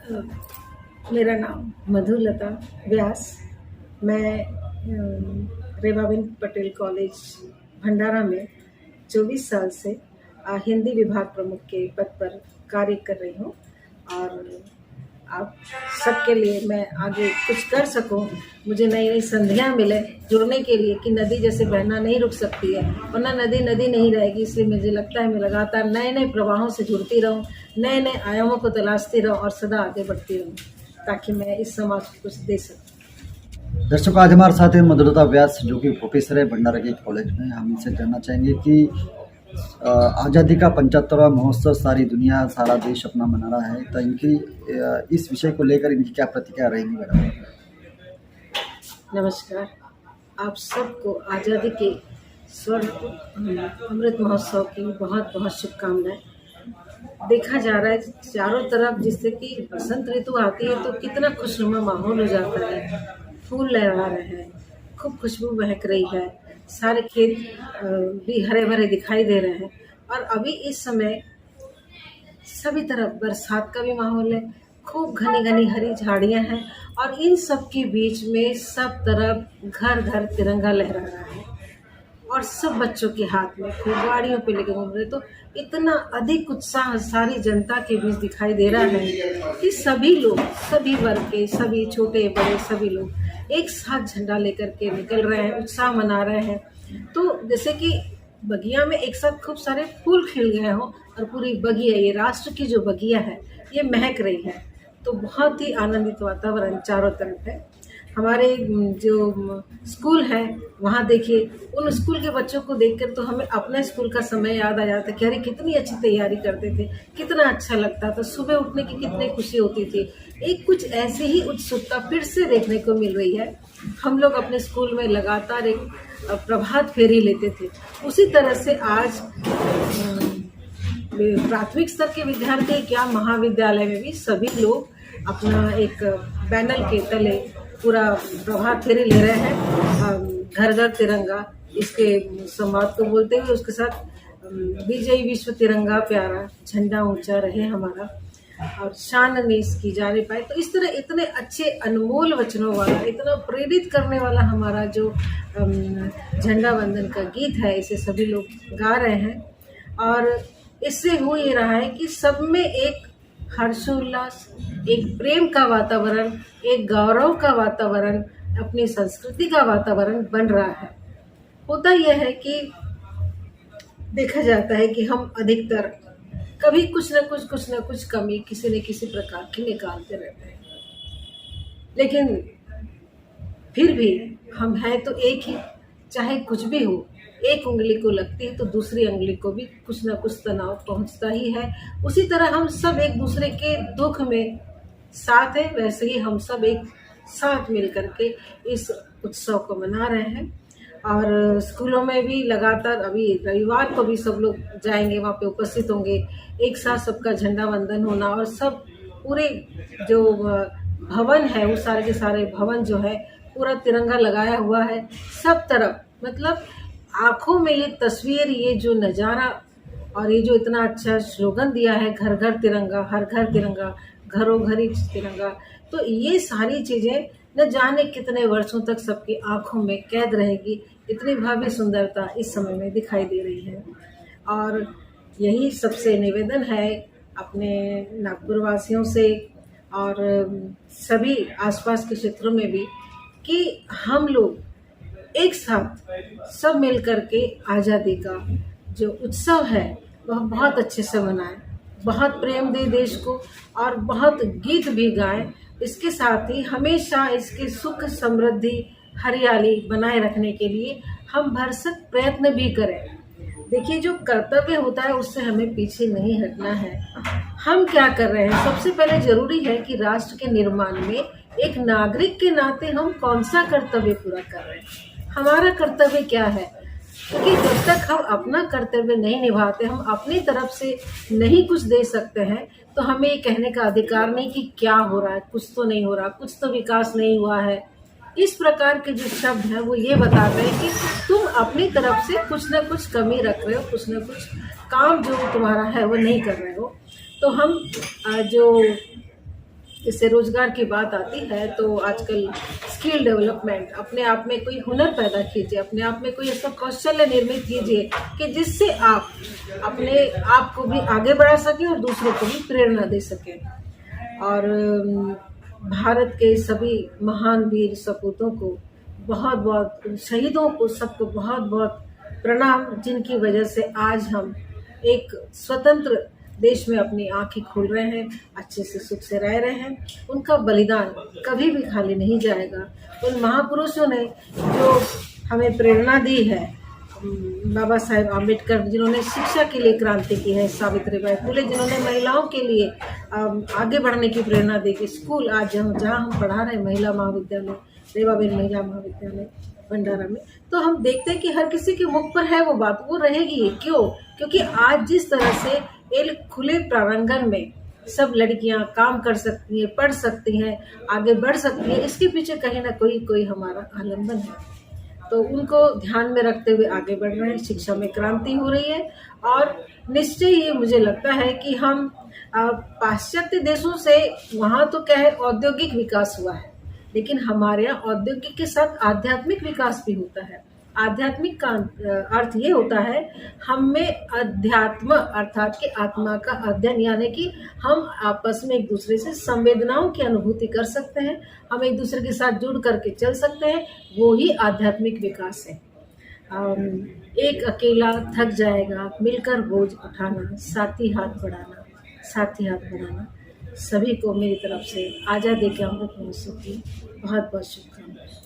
अ, मेरा नाम मधुलता व्यास। मैं रेवाबिन पटेल कॉलेज भंडारा में 24 साल से हिंदी विभाग प्रमुख के पद पर कार्य कर रही हूँ और आप सबके लिए मैं आगे कुछ कर सकूं, मुझे नई नई संधियाँ मिले जुड़ने के लिए कि नदी जैसे बहना नहीं रुक सकती है, वरना नदी नदी नहीं रहेगी। इसलिए मुझे लगता है मैं लगातार नए नए प्रवाहों से जुड़ती रहूं, नए नए आयामों को तलाशती रहूं और सदा आगे बढ़ती रहूं ताकि मैं इस समाज को कुछ दे सकूं। दर्शकों, आज हमारे साथ है मधुलता व्यास, जो कि प्रोफेसर है भंडारा के कॉलेज में। हम इनसे जानना चाहेंगे कि आज़ादी का 75वां महोत्सव सारी दुनिया, सारा देश अपना मना रहा है, तो इनकी इस विषय को लेकर इनकी क्या प्रतिक्रिया रहेगी मैडम? नमस्कार, आप सबको आज़ादी के स्वर्ण अमृत महोत्सव की बहुत बहुत शुभकामनाएं। देखा जा रहा है चारों तरफ, जिससे कि बसंत ऋतु आती है तो कितना खुशनुमा माहौल हो जाता है, फूल लहरा रहे हैं, खूब खुशबू महक रही है, सारे खेत भी हरे भरे दिखाई दे रहे हैं। और अभी इस समय सभी तरफ बरसात का भी माहौल है, खूब घनी घनी हरी झाड़ियां हैं और इन सब के बीच में सब तरफ घर घर तिरंगा लहरा रहा है और सब बच्चों के हाथ में खूब गाड़ियों पे लेके घूम रहे। तो इतना अधिक उत्साह सारी जनता के बीच दिखाई दे रहा है कि सभी लोग, सभी वर्ग के, सभी छोटे बड़े सभी लोग एक साथ झंडा लेकर के निकल रहे हैं, उत्साह मना रहे हैं। तो जैसे कि बगिया में एक साथ खूब सारे फूल खिल गए हों और पूरी बगिया, ये राष्ट्र की जो बगिया है, ये महक रही है। तो बहुत ही आनंदित वातावरण चारों तरफ है। हमारे जो स्कूल है वहाँ देखिए, उन स्कूल के बच्चों को देखकर तो हमें अपना स्कूल का समय याद आ जाता है कि अरे कितनी अच्छी तैयारी करते थे, कितना अच्छा लगता था, सुबह उठने की कितनी खुशी होती थी। एक कुछ ऐसी ही उत्सुकता फिर से देखने को मिल रही है। हम लोग अपने स्कूल में लगातार एक प्रभात फेरी लेते थे, उसी तरह से आज प्राथमिक स्तर के विद्यार्थी क्या महाविद्यालय में भी सभी लोग अपना एक बैनर के तले पूरा प्रभात फेरी ले रहे हैं। घर घर तिरंगा, इसके संवाद को बोलते हुए उसके साथ विजयी विश्व तिरंगा प्यारा, झंडा ऊंचा रहे हमारा और शान ने इसकी जाने पाए। तो इस तरह इतने अच्छे अनमोल वचनों वाला, इतना प्रेरित करने वाला हमारा जो झंडा वंदन का गीत है, इसे सभी लोग गा रहे हैं और इससे हो ये रहा है कि सब में एक हर्षोल्लास, एक प्रेम का वातावरण, एक गौरव का वातावरण, अपनी संस्कृति का वातावरण बन रहा है। होता यह है कि देखा जाता है कि हम अधिकतर कभी कुछ न कुछ कमी किसी न किसी प्रकार की निकालते रहते हैं, लेकिन फिर भी हम हैं तो एक ही। चाहे कुछ भी हो, एक उंगली को लगती है तो दूसरी उंगली को भी कुछ न कुछ तनाव पहुंचता ही है। उसी तरह हम सब एक दूसरे के दुख में साथ हैं, वैसे ही हम सब एक साथ मिल करके इस उत्सव को मना रहे हैं। और स्कूलों में भी लगातार, अभी रविवार को भी सब लोग जाएंगे, वहाँ पे उपस्थित होंगे, एक साथ सबका झंडा वंदन होना और सब पूरे जो भवन है, वो सारे के सारे भवन जो है पूरा तिरंगा लगाया हुआ है सब तरफ। मतलब आंखों में ये तस्वीर, ये जो नज़ारा और ये जो इतना अच्छा स्लोगन दिया है, घर घर तिरंगा, हर घर तिरंगा, घरों घर ही तिरंगा, तो ये सारी चीज़ें न जाने कितने वर्षों तक सबकी आंखों में कैद रहेगी। इतनी भव्य सुंदरता इस समय में दिखाई दे रही है और यही सबसे निवेदन है अपने नागपुर वासियों से और सभी आसपास के क्षेत्रों में भी कि हम लोग एक साथ सब मिल करके आज़ादी का जो उत्सव है वह बहुत अच्छे से मनाएं, बहुत प्रेम दें देश को और बहुत गीत भी गाएं। इसके साथ ही हमेशा इसके सुख समृद्धि हरियाली बनाए रखने के लिए हम भरसक प्रयत्न भी करें। देखिए, जो कर्तव्य होता है उससे हमें पीछे नहीं हटना है। हम क्या कर रहे हैं, सबसे पहले जरूरी है कि राष्ट्र के निर्माण में एक नागरिक के नाते हम कौन सा कर्तव्य पूरा कर रहे हैं, हमारा कर्तव्य क्या है। क्योंकि जब तक हम अपना कर्तव्य नहीं निभाते, हम अपनी तरफ से नहीं कुछ दे सकते हैं, तो हमें ये कहने का अधिकार नहीं कि क्या हो रहा है, कुछ तो नहीं हो रहा, कुछ तो विकास नहीं हुआ है। इस प्रकार के जो शब्द हैं वो ये बताते हैं कि तुम अपनी तरफ से कुछ ना कुछ कमी रख रहे हो, कुछ ना कुछ काम जो तुम्हारा है वो नहीं कर रहे हो। तो हम जो इससे रोजगार की बात आती है तो आजकल स्किल डेवलपमेंट, अपने आप में कोई हुनर पैदा कीजिए, अपने आप में कोई ऐसा कौशल्य निर्मित कीजिए कि जिससे आप अपने आप को भी आगे बढ़ा सकें और दूसरों को भी प्रेरणा दे सकें। और भारत के सभी महान वीर सपूतों को बहुत बहुत, शहीदों को सबको बहुत बहुत प्रणाम, जिनकी वजह से आज हम एक स्वतंत्र देश में अपनी आंखें खोल रहे हैं, अच्छे से सुख से रह रहे हैं। उनका बलिदान कभी भी खाली नहीं जाएगा। उन महापुरुषों ने जो हमें प्रेरणा दी है, बाबा साहेब आम्बेडकर जिन्होंने शिक्षा के लिए क्रांति की है, सावित्रीबाई फुले जिन्होंने महिलाओं के लिए आगे बढ़ने की प्रेरणा दी कि स्कूल आज जहाँ हम पढ़ा रहे हैं, महिला महाविद्यालय, रेवाबेन महिला महाविद्यालय भंडारा में, तो हम देखते हैं कि हर किसी के मुख पर है वो बात, वो रहेगी। क्यों? क्योंकि आज जिस तरह से एक खुले प्रांगण में सब लड़कियां काम कर सकती हैं, पढ़ सकती हैं, आगे बढ़ सकती हैं, इसके पीछे कहीं ना कोई हमारा आलम्बन है। तो उनको ध्यान में रखते हुए आगे बढ़ रहे हैं, शिक्षा में क्रांति हो रही है। और निश्चय ही मुझे लगता है कि हम पाश्चात्य देशों से, वहाँ तो क्या है औद्योगिक विकास हुआ है, लेकिन हमारे यहाँ औद्योगिक के साथ आध्यात्मिक विकास भी होता है। आध्यात्मिक का अर्थ ये होता है हम में अध्यात्म अर्थात कि आत्मा का अध्ययन, यानी कि हम आपस में एक दूसरे से संवेदनाओं की अनुभूति कर सकते हैं, हम एक दूसरे के साथ जुड़ करके चल सकते हैं, वो ही आध्यात्मिक विकास है। एक अकेला थक जाएगा, मिलकर बोझ उठाना, साथी हाथ बढ़ाना, साथी हाथ बढ़ाना। सभी को मेरी तरफ से आज़ादी के अमृत महोत्सव की बहुत बहुत शुभकामनाएं।